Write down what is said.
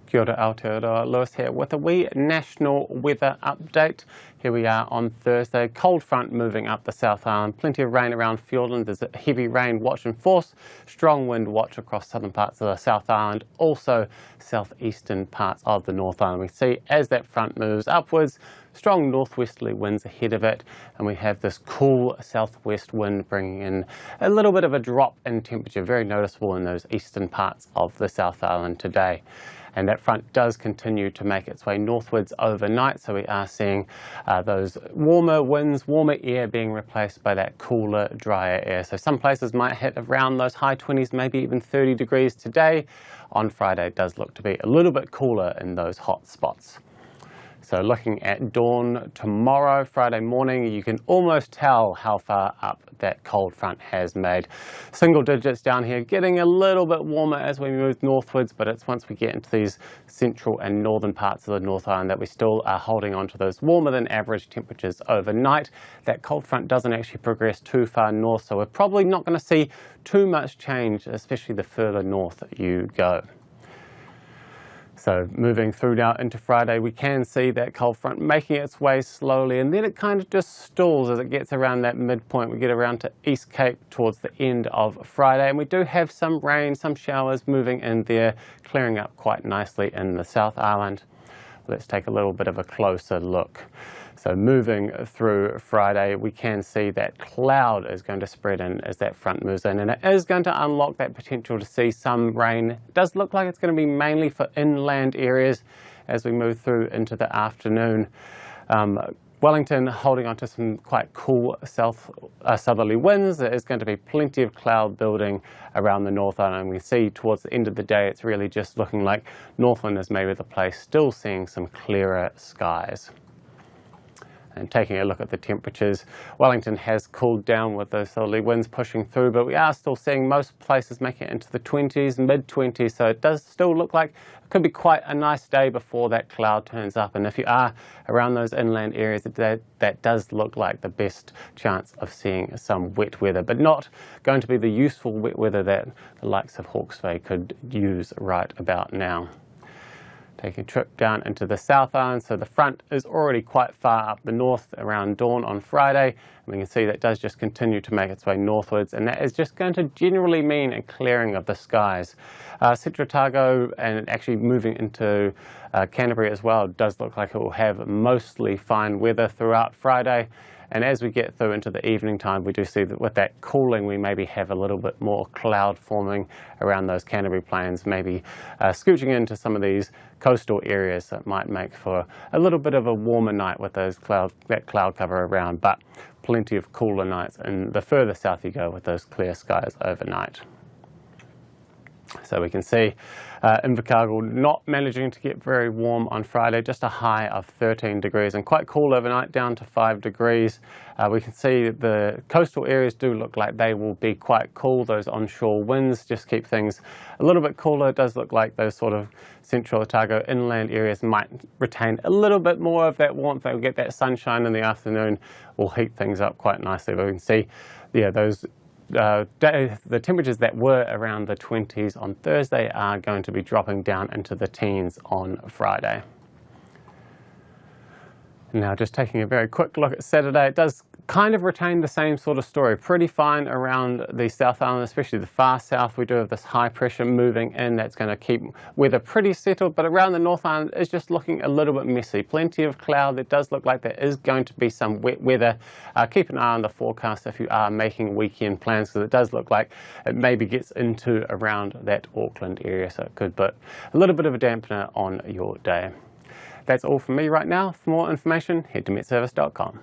Kia ora, Aotearoa, Lewis here with a wee national weather update. Here we are on Thursday, cold front moving up the South Island, plenty of rain around Fiordland. There's a heavy rain watch in force, strong wind watch across southern parts of the South Island, also southeastern parts of the North Island. We see as that front moves upwards, strong northwesterly winds ahead of it, and we have this cool southwest wind bringing in a little bit of a drop in temperature, very noticeable in those eastern parts of the South Island today. And that front does continue to make its way northwards overnight, so we are seeing those warmer winds, warmer air being replaced by that cooler, drier air. So some places might hit around those high 20s, maybe even 30 degrees today. On Friday, it does look to be a little bit cooler in those hot spots. So looking at dawn tomorrow, Friday morning, you can almost tell how far up that cold front has made. Single digits down here, getting a little bit warmer as we move northwards, but it's once we get into these central and northern parts of the North Island that we still are holding on to those warmer than average temperatures overnight. That cold front doesn't actually progress too far north, so we're probably not going to see too much change, especially the further north you go. So moving through now into Friday, we can see that cold front making its way slowly, and then it kind of just stalls as it gets around that midpoint. We get around to East Cape towards the end of Friday, and we do have some rain, some showers moving in there, clearing up quite nicely in the South Island. Let's take a little bit of a closer look. So moving through Friday, we can see that cloud is going to spread in as that front moves in, and it is going to unlock that potential to see some rain. It does look like it's going to be mainly for inland areas as we move through into the afternoon. Wellington holding on to some quite cool southerly winds. There is going to be plenty of cloud building around the North Island. And we see towards the end of the day, it's really just looking like Northland is maybe the place still seeing some clearer skies. And taking a look at the temperatures, Wellington has cooled down with those southerly winds pushing through, but we are still seeing most places making it into the 20s, mid-20s, so it does still look like it could be quite a nice day before that cloud turns up. And if you are around those inland areas, that does look like the best chance of seeing some wet weather, but not going to be the useful wet weather that the likes of Hawke's Bay could use right about now. Taking a trip down into the South Island, so the front is already quite far up the north around dawn on Friday, and we can see that does just continue to make its way northwards, and that is just going to generally mean a clearing of the skies. Central Otago and actually moving into Canterbury as well does look like it will have mostly fine weather throughout Friday. And as we get through into the evening time, we do see that with that cooling, we maybe have a little bit more cloud forming around those Canterbury plains, maybe scooching into some of these coastal areas that might make for a little bit of a warmer night with that cloud cover around, but plenty of cooler nights in the further south you go with those clear skies overnight. So we can see Invercargill not managing to get very warm on Friday, just a high of 13 degrees and quite cool overnight down to 5 degrees. We can see the coastal areas do look like they will be quite cool. Those onshore winds just keep things a little bit cooler. It does look like those sort of central Otago inland areas might retain a little bit more of that warmth. They'll get that sunshine in the afternoon, will heat things up quite nicely. But we can see, yeah, the temperatures that were around the 20s on Thursday are going to be dropping down into the teens on Friday. Now just taking a very quick look at Saturday, it does kind of retain the same sort of story. Pretty fine around the South Island, especially the far south. We do have this high pressure moving in that's going to keep weather pretty settled, but around the North Island is just looking a little bit messy. Plenty of cloud. It does look like there is going to be some wet weather. Keep an eye on the forecast if you are making weekend plans, because it does look like it maybe gets into around that Auckland area, so it could put a little bit of a dampener on your day. That's all from me right now. For more information, head to MetService.com.